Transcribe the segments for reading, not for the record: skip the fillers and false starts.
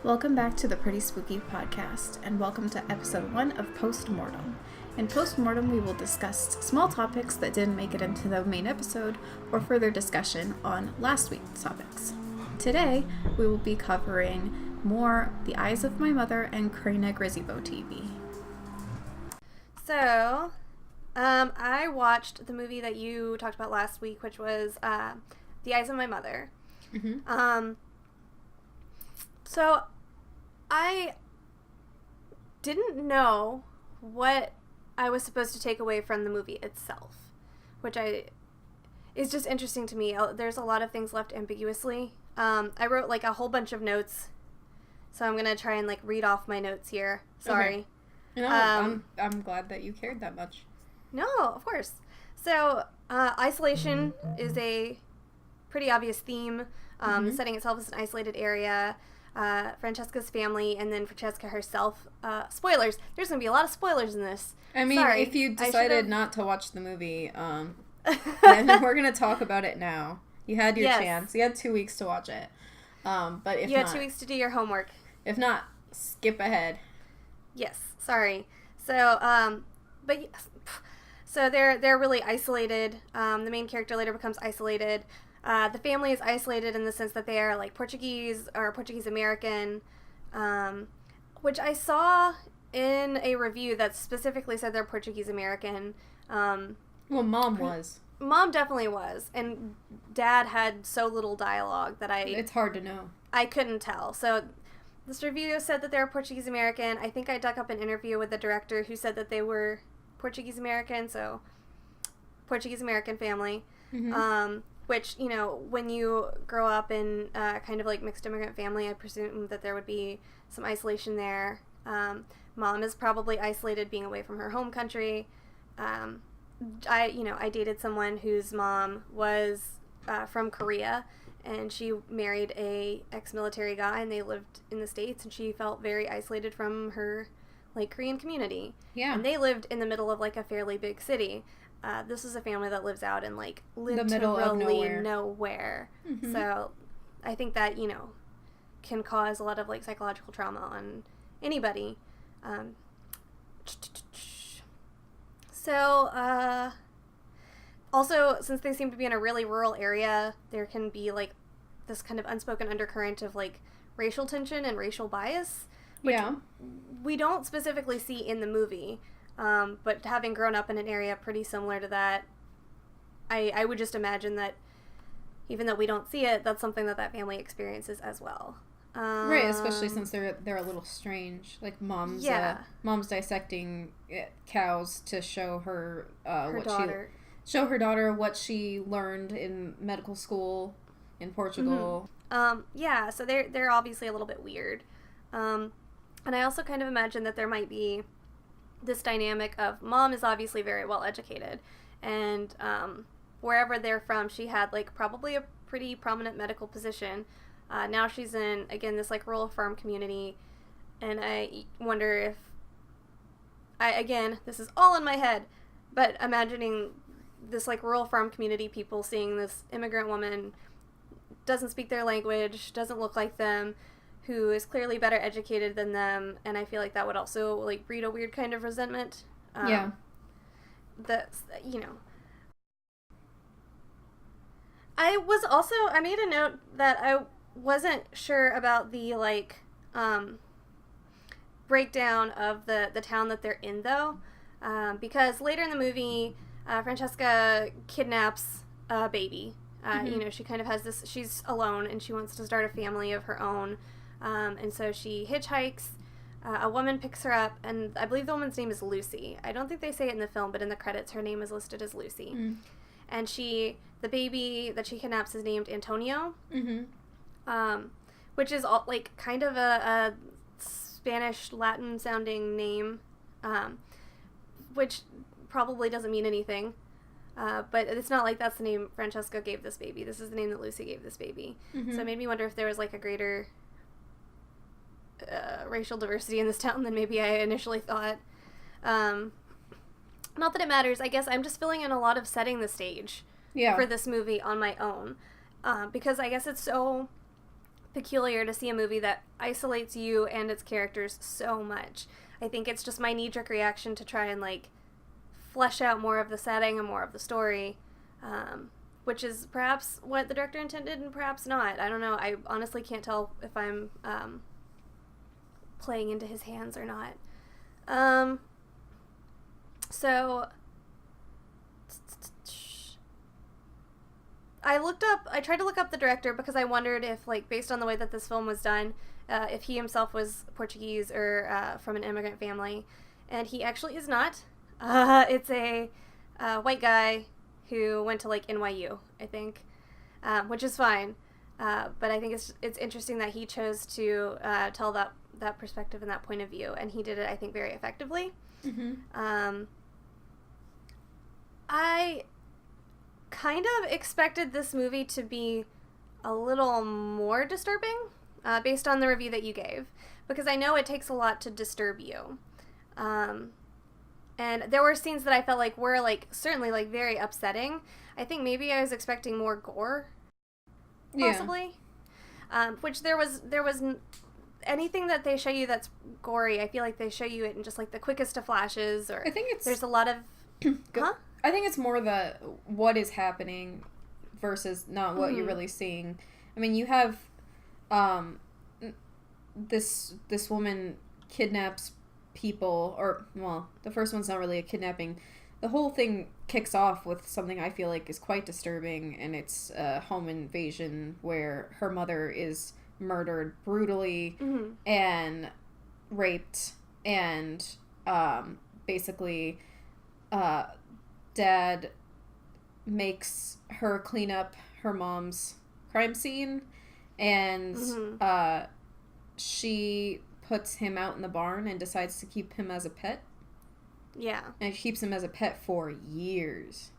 Welcome back to the Pretty Spooky Podcast, and welcome to episode 1 of Mortem. In Mortem, we will discuss small topics that didn't make it into the main episode, or further discussion on last week's topics. Today, we will be covering more The Eyes of My Mother and KRAINAGRZYBOW TV. So, I watched the movie that you talked about last week, which was The Eyes of My Mother. Mm-hmm. So, I didn't know what I was supposed to take away from the movie itself, which is just interesting to me. There's a lot of things left ambiguously. I wrote a whole bunch of notes, so I'm gonna try and read off my notes here. Sorry. Okay. No, I'm glad that you cared that much. No, of course. So, isolation is a pretty obvious theme. The setting itself is an isolated area. Francesca's family, and then Francesca herself. Spoilers. There's going to be a lot of spoilers in this. I mean, Sorry, if you decided not to watch the movie, then we're going to talk about it now. You had your chance. You had 2 weeks to watch it. But if you had 2 weeks to do your homework. If not, skip ahead. Yes. Sorry. So, but yes. So they're really isolated. The main character later becomes isolated. The family is isolated in the sense that they are Portuguese or Portuguese American, which I saw in a review that specifically said they're Portuguese American. Well, Mom was. Mom definitely was, and Dad had so little dialogue that it's hard to know. I couldn't tell. So this review said that they were Portuguese American. I think I dug up an interview with the director who said that they were Portuguese American, so Portuguese American family. Mm-hmm. Which, when you grow up in kind of mixed immigrant family, I presume that there would be some isolation there. Mom is probably isolated being away from her home country. I dated someone whose mom was from Korea, and she married a ex-military guy, and they lived in the States, and she felt very isolated from her Korean community. Yeah. And they lived in the middle of a fairly big city. This is a family that lives out in literally the middle of nowhere. Mm-hmm. So I think that can cause a lot of psychological trauma on anybody. So also, since they seem to be in a really rural area, there can be this kind of unspoken undercurrent of racial tension and racial bias, which we don't specifically see in the movie. But having grown up in an area pretty similar to that, I would just imagine that even though we don't see it, that's something that family experiences as well. Right, especially since they're a little strange. Mom's dissecting cows to show her show her daughter what she learned in medical school in Portugal. Mm-hmm. So they're obviously a little bit weird. And I also kind of imagine that there might be this dynamic of Mom is obviously very well educated, and wherever they're from, she had probably a pretty prominent medical position. Now she's in, again, this rural farm community, and I wonder if this is all in my head, but imagining this rural farm community people seeing this immigrant woman, doesn't speak their language, doesn't look like them, who is clearly better educated than them, and I feel that would also breed a weird kind of resentment. I made a note that I wasn't sure about the breakdown of the town that they're in, though, because later in the movie, Francesca kidnaps a baby. She kind of has this, she's alone and she wants to start a family of her own. And so she hitchhikes, a woman picks her up, and I believe the woman's name is Lucy. I don't think they say it in the film, but in the credits her name is listed as Lucy. Mm. And the baby that she kidnaps is named Antonio, which is all, kind of a Spanish Latin sounding name, which probably doesn't mean anything. But it's not that's the name Francesca gave this baby. This is the name that Lucy gave this baby. Mm-hmm. So it made me wonder if there was a greater racial diversity in this town than maybe I initially thought. Not that it matters. I guess I'm just filling in a lot of setting the stage for this movie on my own, because I guess it's so peculiar to see a movie that isolates you and its characters so much. I think it's just my knee-jerk reaction to try and, like, flesh out more of the setting and more of the story, which is perhaps what the director intended and perhaps not. I don't know. I honestly can't tell if I'm playing into his hands or not. So I tried to look up the director because I wondered if, like, based on the way that this film was done, if he himself was Portuguese or from an immigrant family, and he actually is not. It's a white guy who went to, like, NYU, I think, which is fine. But I think it's interesting that he chose to tell that perspective and that point of view, and he did it, I think, very effectively. Mm-hmm. I kind of expected this movie to be a little more disturbing, based on the review that you gave, because I know it takes a lot to disturb you. And there were scenes that I felt like were, like, certainly, like, very upsetting. I think maybe I was expecting more gore, possibly. Yeah. Which there was anything that they show you that's gory, I feel like they show you it in just, like, the quickest of flashes, or I think it's... there's a lot of... Huh? I think it's more the what is happening versus not what you're really seeing. I mean, you have this woman kidnaps people, or, well, the first one's not really a kidnapping. The whole thing kicks off with something I feel like is quite disturbing, and it's a home invasion where her mother is murdered brutally and raped, and basically dad makes her clean up her mom's crime scene, and she puts him out in the barn and decides to keep him as a pet. Yeah. And keeps him as a pet for years.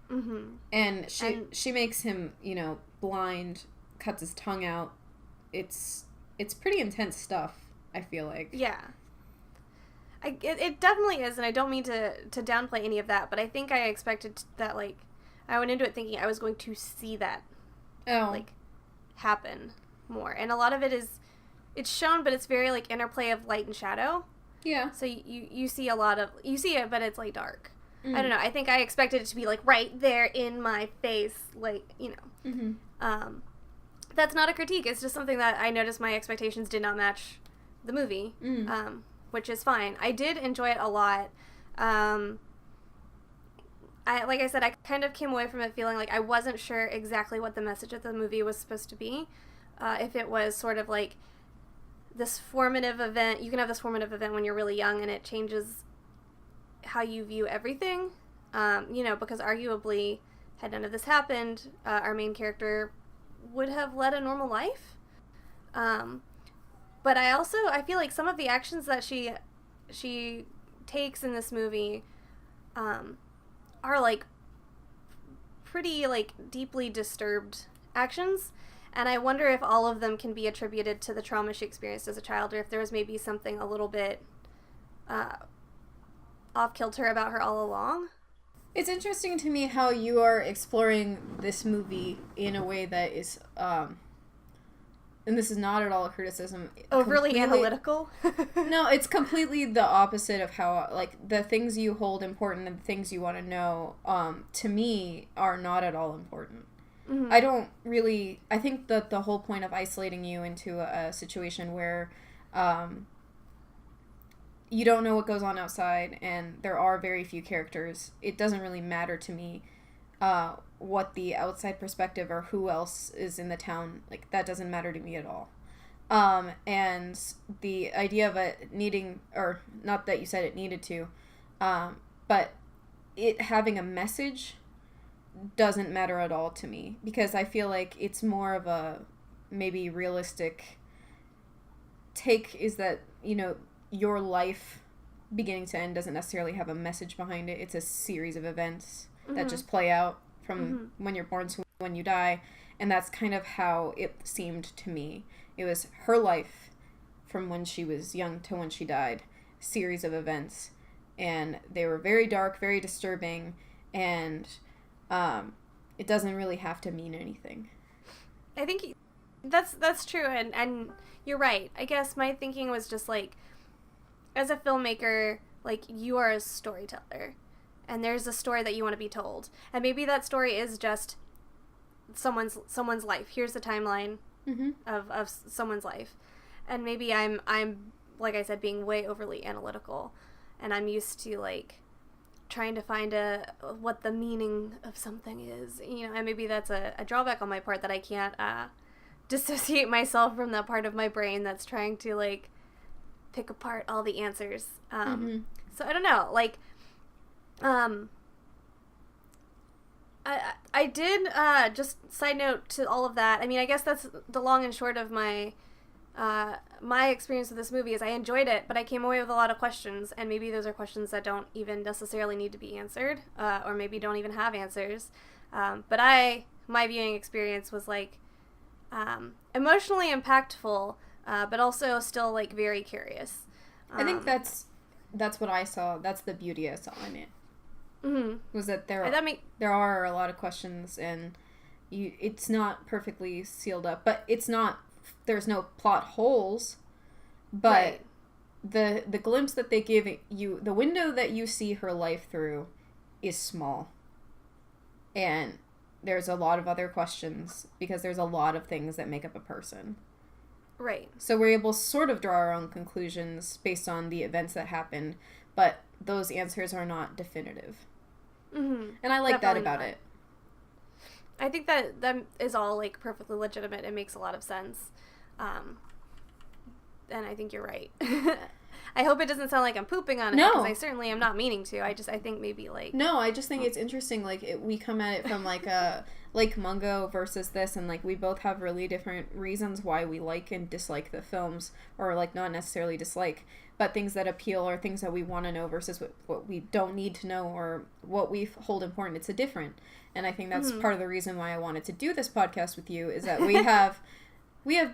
Mm-hmm. And she makes him, you know, blind, cuts his tongue out. It's pretty intense stuff, I feel like. Yeah. It definitely is, and I don't mean to downplay any of that, but I think I expected that, like, I went into it thinking I was going to see that, like, happen more. And a lot of it is, it's shown, but it's very, like, interplay of light and shadow. Yeah. So you see a lot of, you see it, but it's, like, dark. Mm-hmm. I don't know. I think I expected it to be, like, right there in my face, like, you know. Mm-hmm. That's not a critique. It's just something that I noticed my expectations did not match the movie. Mm. Which is fine. I did enjoy it a lot. Like I said, I kind of came away from it feeling like I wasn't sure exactly what the message of the movie was supposed to be. If it was sort of like this formative event, you can have this formative event when you're really young and it changes how you view everything. You know, because arguably, had none of this happened, our main character would have led a normal life. But I feel like some of the actions that she takes in this movie are, like, pretty, like, deeply disturbed actions. And I wonder if all of them can be attributed to the trauma she experienced as a child, or if there was maybe something a little bit off-kilter about her all along. It's interesting to me how you are exploring this movie in a way that is... and this is not at all a criticism. Overly analytical? No, it's completely the opposite of how, like, the things you hold important and the things you want to know, to me, are not at all important. Mm-hmm. I think that the whole point of isolating you into a situation where you don't know what goes on outside and there are very few characters, it doesn't really matter to me what the outside perspective or who else is in the town, like, that doesn't matter to me at all. And the idea of it needing, or not that you said it needed to, but it having a message doesn't matter at all to me, because I feel like it's more of a maybe realistic take, is that, you know, your life beginning to end doesn't necessarily have a message behind it. It's a series of events that just play out from when you're born to when you die, and that's kind of how it seemed to me. It was her life from when she was young to when she died, series of events, and they were very dark, very disturbing, and it doesn't really have to mean anything. I think That's true, and you're right. I guess my thinking was just like, as a filmmaker, like, you are a storyteller, and there's a story that you want to be told, and maybe that story is just someone's life. Here's the timeline of someone's life, and maybe I'm like I said, being way overly analytical, and I'm used to like trying to find what the meaning of something is, you know, and maybe that's a drawback on my part, that I can't dissociate myself from that part of my brain that's trying to like pick apart all the answers. So I don't know, like, I did, just side note to all of that, I mean, I guess that's the long and short of my experience with this movie, is I enjoyed it, but I came away with a lot of questions, and maybe those are questions that don't even necessarily need to be answered, or maybe don't even have answers. But my viewing experience was like, emotionally impactful, but also still like very curious. I think that's what I saw. That's the beauty I saw in it. Was that there are a lot of questions, and it's not perfectly sealed up, but it's not. There's no plot holes, but the glimpse that they give you, the window that you see her life through, is small, and there's a lot of other questions because there's a lot of things that make up a person. Right. So we're able to sort of draw our own conclusions based on the events that happen, but those answers are not definitive. And I like Definitely that about it. I think that is all like perfectly legitimate. It makes a lot of sense. And I think you're right. I hope it doesn't sound like I'm pooping on it, because I certainly am not meaning to. I think maybe like... No, I just think it's interesting. Like, we come at it from like a Lake Mungo versus this, and like we both have really different reasons why we like and dislike the films, or like not necessarily dislike, but things that appeal or things that we want to know versus what we don't need to know, or what we hold important. It's a different. And I think that's part of the reason why I wanted to do this podcast with you, is that we have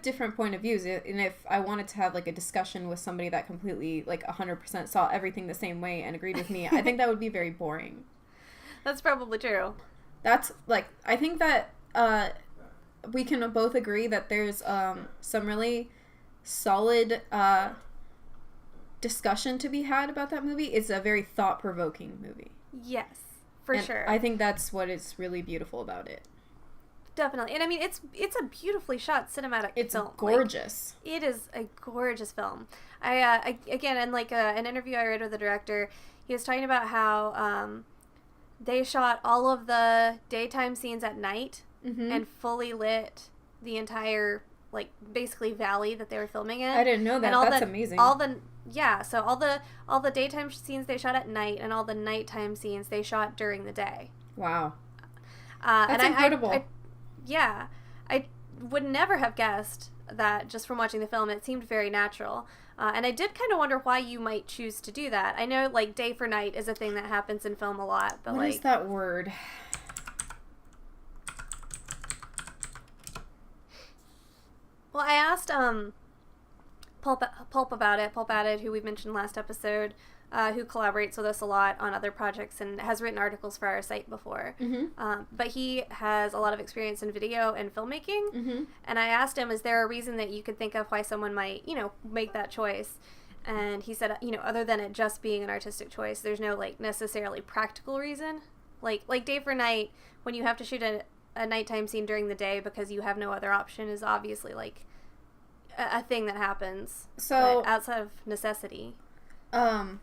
different point of views. And if I wanted to have like a discussion with somebody that completely like 100% saw everything the same way and agreed with me, I think that would be very boring. That's probably true. That's like, I think that we can both agree that there's some really solid discussion to be had about that movie. It's a very thought-provoking movie. Yes, for sure. I think that's what is really beautiful about it. Definitely. And I mean, it's a beautifully shot cinematic film. It's gorgeous. Like, it is a gorgeous film. I again, in like an interview I read with the director, he was talking about how they shot all of the daytime scenes at night and fully lit the entire, like, basically valley that they were filming in. I didn't know that. That's amazing. So all the daytime scenes they shot at night, and all the nighttime scenes they shot during the day. Wow. That's incredible. I would never have guessed that just from watching the film. It seemed very natural. And I did kind of wonder why you might choose to do that. I know, like, day for night is a thing that happens in film a lot, but what is that word? Well, I asked Pulp about it. Pulp Added, who we mentioned last episode, who collaborates with us a lot on other projects and has written articles for our site before. But he has a lot of experience in video and filmmaking. And I asked him, is there a reason that you could think of why someone might, make that choice? And he said, other than it just being an artistic choice, there's no, like, necessarily practical reason. Like day for night, when you have to shoot a nighttime scene during the day because you have no other option, is obviously, like, a thing that happens. So outside of necessity. When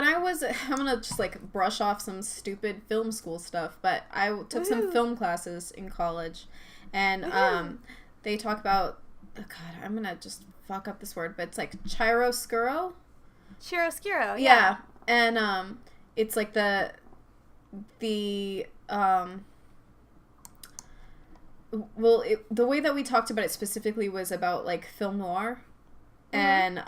I'm gonna just like brush off some stupid film school stuff, but I took some film classes in college, and they talk about, oh God, I'm gonna just fuck up this word, but it's like chiaroscuro. Chiaroscuro, yeah. And it's like the way that we talked about it specifically was about like film noir. And,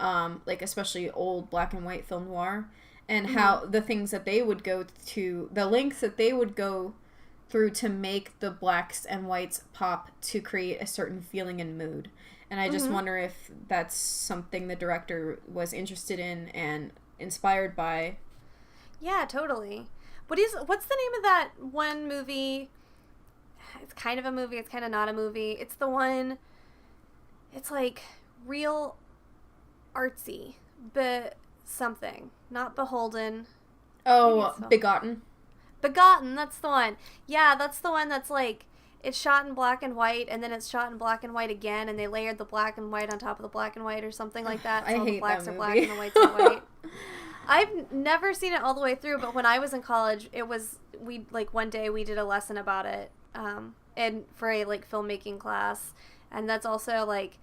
like, especially old black and white film noir, and how the things that they would go to, the lengths that they would go through to make the blacks and whites pop to create a certain feeling and mood. And I just wonder if that's something the director was interested in and inspired by. Yeah, totally. What's the name of that one movie? it's kind of a movie, it's kind of not a movie. It's the one, it's like real artsy, but something. Not Beholden. Oh, Begotten. Begotten, that's the one. Yeah, that's the one that's like, it's shot in black and white, and then it's shot in black and white again, and they layered the black and white on top of the black and white or something like that. So I all hate the blacks that are movie. black and the whites are white. I've never seen it all the way through, but when I was in college, one day we did a lesson about it, and for a like filmmaking class, and that's also like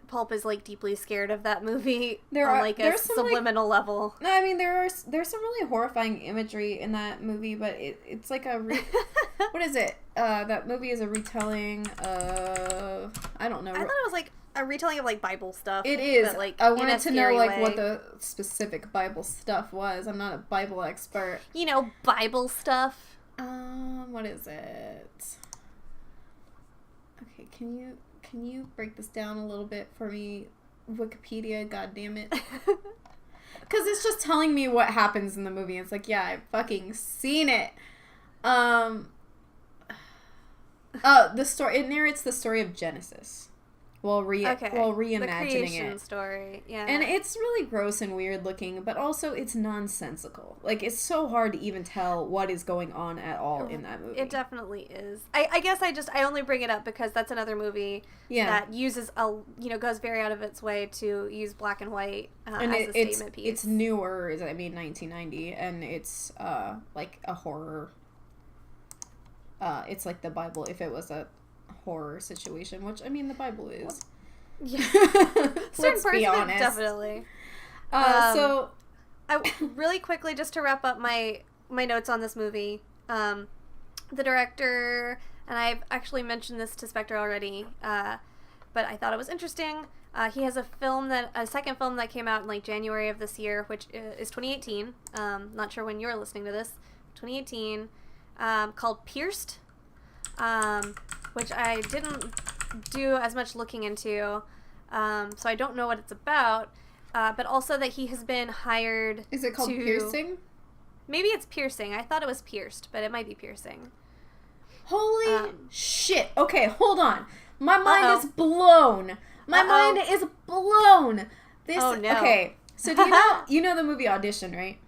Pulp is like deeply scared of that movie on a subliminal level. No, I mean there's some really horrifying imagery in that movie, but it's like what is it? That movie is a retelling of, I don't know. I thought it was like a retelling of like Bible stuff. It is. But, like, I wanted to know like way. what the specific Bible stuff was. I'm not a Bible expert. You know, Bible stuff. What is it? Okay, can you break this down a little bit for me, Wikipedia? God damn it! Because it's just telling me what happens in the movie. It's like, yeah, I've fucking seen it. The story. It narrates the story of Genesis. While reimagining the creation it. Story, yeah. And it's really gross and weird looking, but also it's nonsensical. Like, it's so hard to even tell what is going on at all in that movie. It definitely is. I guess I only bring it up because that's another movie that uses goes very out of its way to use black and white as a statement piece. It's newer, 1990, and it's like a horror. It's like the Bible if it was a horror situation, which I mean the Bible is. Yeah. Let's be honest. Definitely. So really quickly, just to wrap up my notes on this movie, the director, and I've actually mentioned this to Spectre already, but I thought it was interesting. He has a second film that came out in like January of this year, which is 2018. Not sure when you're listening to this. 2018, called Pierced. Which I didn't do as much looking into, so I don't know what it's about, but also that he has been hired. Is it called Piercing? Maybe it's Piercing. I thought it was Pierced, but it might be Piercing. Holy shit. Okay, hold on. My mind is blown. My mind is blown. Oh, no. Okay, so do you know the movie Audition, right?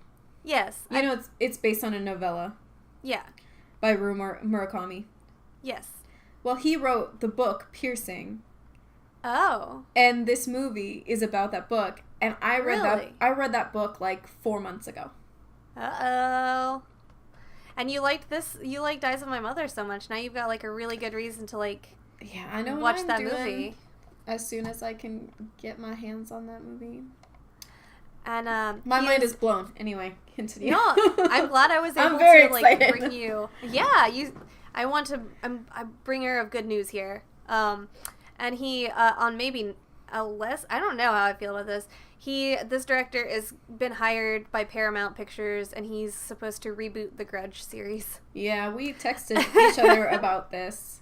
Yes. You know it's based on a novella. Yeah. By Murakami. Yes. Well, he wrote the book Piercing. Oh. And this movie is about that book, and I read that book like 4 months ago. Uh-oh. And you liked this? You liked Eyes of My Mother so much. Now you've got like a really good reason to like I know watch what that I'm doing movie as soon as I can get my hands on that movie. And my mind is blown. Anyway, continue. No, I'm glad I was able very to like excited. bring you. Yeah, I'm a bringer of good news here. And he on maybe a less. I don't know how I feel about this. This director has been hired by Paramount Pictures, and he's supposed to reboot the Grudge series. Yeah, we texted each other about this,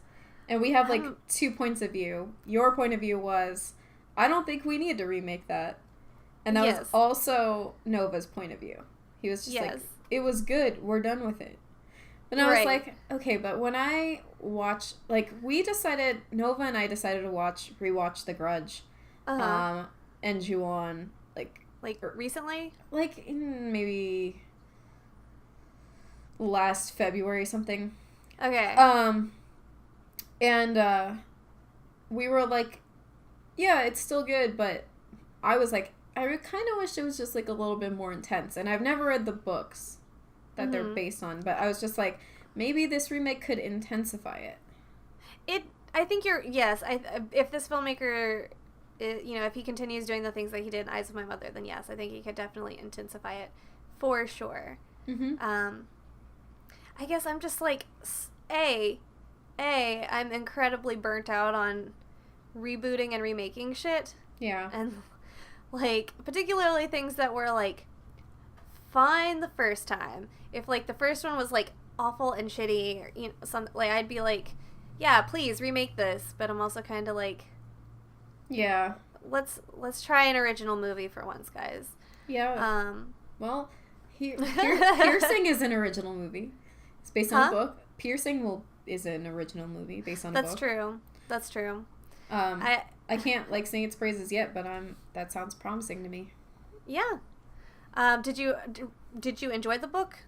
and we have like 2 points of view. Your point of view was, I don't think we need to remake that, and that was also Nova's point of view. He was just like, it was good. We're done with it. And I was like, okay, but when I watch, like, Nova and I decided to rewatch The Grudge, and Ju-on, like recently? Like, in maybe last February something. Okay. And, we were like, yeah, it's still good, but I was like, I kind of wish it was just, like, a little bit more intense, and I've never read the books that they're based on, but I was just like, maybe this remake could intensify it. I think if this filmmaker, if he continues doing the things that he did in Eyes of My Mother, then yes, I think he could definitely intensify it for sure. Mm-hmm. I guess I'm just like, I'm incredibly burnt out on rebooting and remaking shit. Yeah. And like, particularly things that were like fine the first time. If like the first one was like awful and shitty, or something, like I'd be like, yeah, please remake this. But I'm also kind of like, yeah, let's try an original movie for once, guys. Yeah. Well, Piercing is an original movie. It's based on a book. Piercing will is an original movie based on a book. That's true. I can't like sing its praises yet, but that sounds promising to me. Yeah. Did you enjoy the book?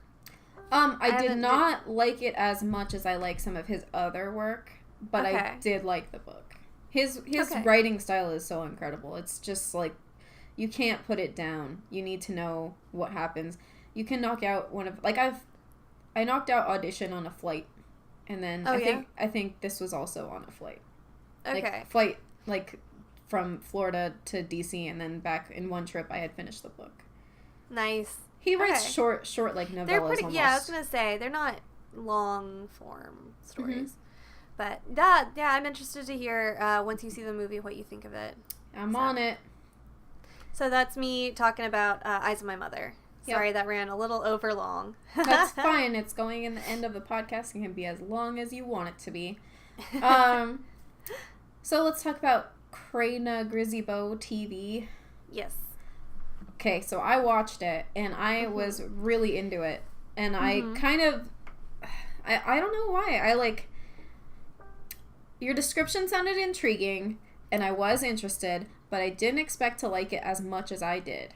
I did not like it as much as I like some of his other work, but I did like the book. His writing style is so incredible. It's just like, you can't put it down. You need to know what happens. You can knock out I knocked out Audition on a flight, and then I think this was also on a flight. Okay. Flight from Florida to DC, and then back in one trip I had finished the book. Nice. He writes short like novellas. They're pretty. Almost. Yeah, I was gonna say they're not long form stories, but I'm interested to hear once you see the movie what you think of it. I'm on it. So that's me talking about Eyes of My Mother. Sorry, that ran a little over long. That's fine. It's going in the end of the podcast and can be as long as you want it to be. So let's talk about KRAINAGRZYBOW Yes. Okay, so I watched it, and I was really into it. And I kind of... I don't know why. Your description sounded intriguing, and I was interested, but I didn't expect to like it as much as I did.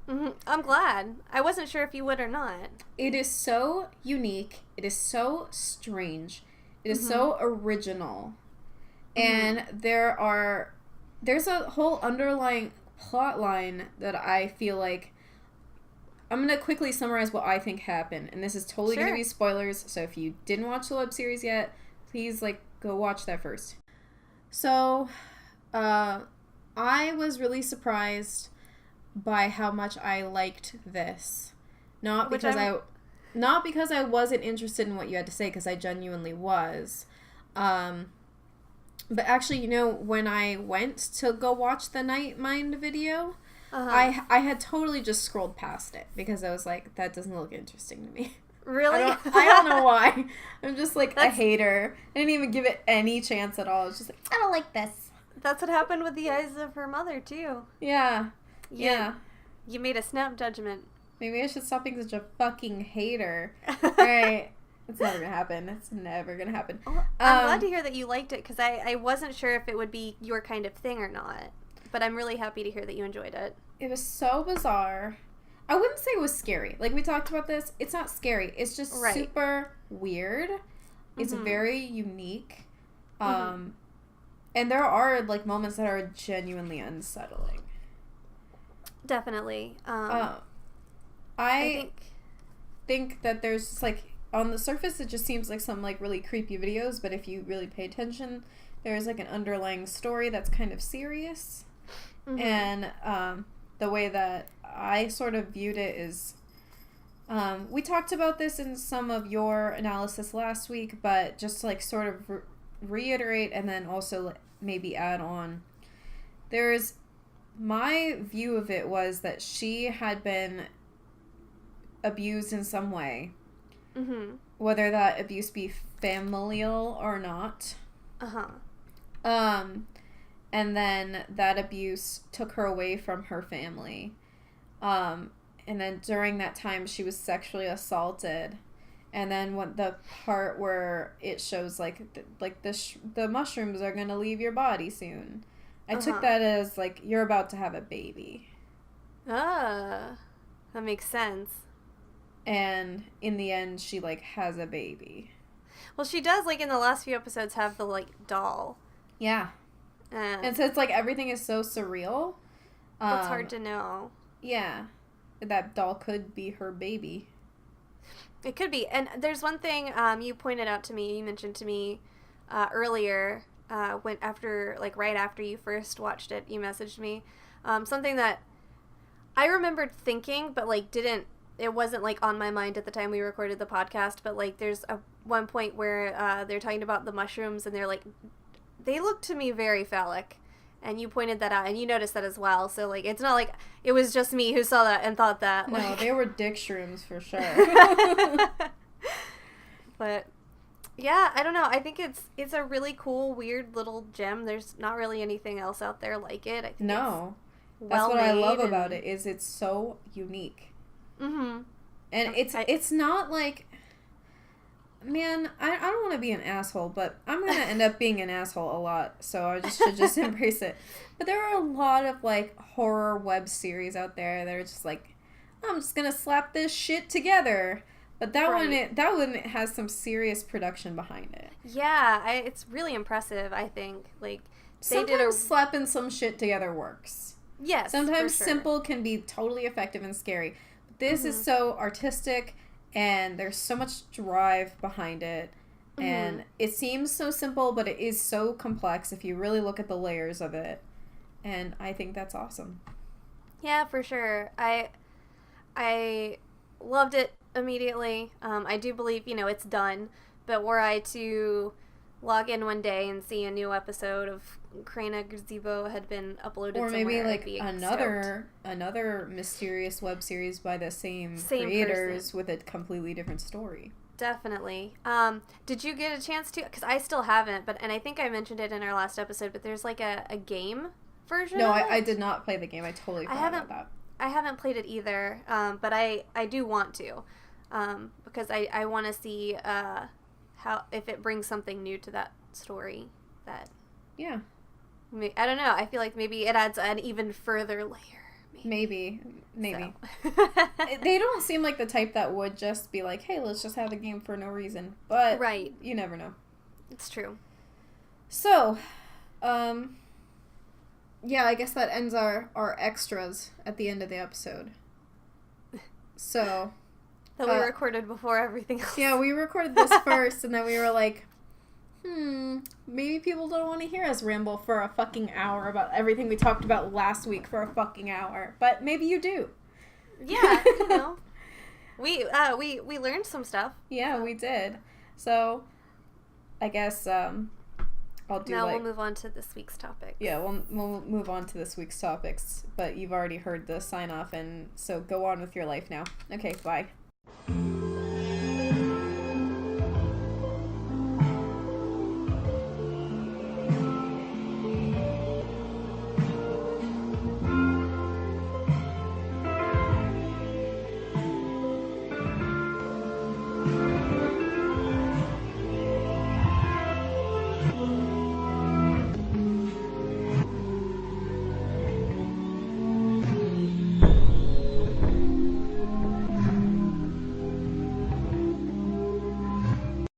I'm glad. I wasn't sure if you would or not. It is so unique. It is so strange. It is so original. And there's a whole underlying plot line that I feel like... I'm going to quickly summarize what I think happened. And this is totally going to be spoilers, so if you didn't watch the web series yet, please, go watch that first. So, I was really surprised by how much I liked this. Not because I wasn't interested in what you had to say, because I genuinely was. But actually, when I went to go watch the Night Mind video, I had totally just scrolled past it, because I was like, that doesn't look interesting to me. Really? I don't know why. I'm just a hater. I didn't even give it any chance at all. I was just like, I don't like this. That's what happened with the Eyes of Her Mother, too. Yeah. Yeah. You made a snap judgment. Maybe I should stop being such a fucking hater. Right. It's never gonna happen. It's never gonna happen. Well, I'm glad to hear that you liked it, because I wasn't sure if it would be your kind of thing or not. But I'm really happy to hear that you enjoyed it. It was so bizarre. I wouldn't say it was scary. We talked about this. It's not scary. It's just super weird. It's very unique. And there are, moments that are genuinely unsettling. Definitely. I think that there's, on the surface, it just seems like some, really creepy videos, but if you really pay attention, there's, an underlying story that's kind of serious. And, the way that I sort of viewed it is, we talked about this in some of your analysis last week, but just to sort of reiterate and then also maybe add on. My view of it was that she had been abused in some way, whether that abuse be familial or not. And then that abuse took her away from her family. And then during that time, she was sexually assaulted. And then the part where it shows, the mushrooms are going to leave your body soon. I took that as, you're about to have a baby. That makes sense. And in the end, she, has a baby. Well, she does, in the last few episodes, have the, doll. Yeah. And so it's everything is so surreal. It's hard to know. Yeah. That doll could be her baby. It could be. And there's one thing you pointed out to me, you mentioned to me earlier, right after you first watched it, you messaged me. Something that I remembered thinking, but it wasn't on my mind at the time we recorded the podcast, but there's one point where they're talking about the mushrooms and they're they look to me very phallic, and you pointed that out, and you noticed that as well. So it's not it was just me who saw that and thought that. No, they were dick shrooms for sure. But yeah, I don't know. I think it's a really cool, weird little gem. There's not really anything else out there like it. I think that's what I love about it, is it's so unique. And it's not man, I don't want to be an asshole, but I'm going to end up being an asshole a lot, so I should just embrace it. But there are a lot of, like, horror web series out there that are just like, I'm just going to slap this shit together. But that one has some serious production behind it. Yeah, it's really impressive, I think. Like, sometimes slapping some shit together works. Yes, sometimes for sure. simple can be totally effective and scary. But this is so artistic, and there's so much drive behind it. And it seems so simple, but it is so complex if you really look at the layers of it. And I think that's awesome. Yeah, for sure. I loved it immediately. I do believe, it's done. But were I to log in one day and see a new episode of KRAINAGRZYBOW had been uploaded or somewhere, maybe like I'd be another mysterious web series by the same creators person. with a completely different story. Definitely. Did you get a chance to? Because I still haven't, and I think I mentioned it in our last episode, but there's like a game version. No, of it? I did not play the game. I totally forgot about that. I haven't played it either, but I do want to, because I want to see how if it brings something new to that story. Yeah. I don't know. I feel like maybe it adds an even further layer. Maybe. So. So. They don't seem like the type that would just be like, hey, let's just have a game for no reason. But right. You never know. It's true. So, yeah, I guess that ends our extras at the end of the episode. So. That we recorded before everything else. Yeah, we recorded this first, and then we were like, maybe people don't want to hear us ramble for a fucking hour about everything we talked about last week for a fucking hour. But maybe you do. Yeah, We learned some stuff. Yeah, we did. So, I guess, I'll do Now we'll move on to this week's topic. Yeah, we'll move on to this week's topics, but you've already heard the sign off, and so go on with your life now. Okay, bye.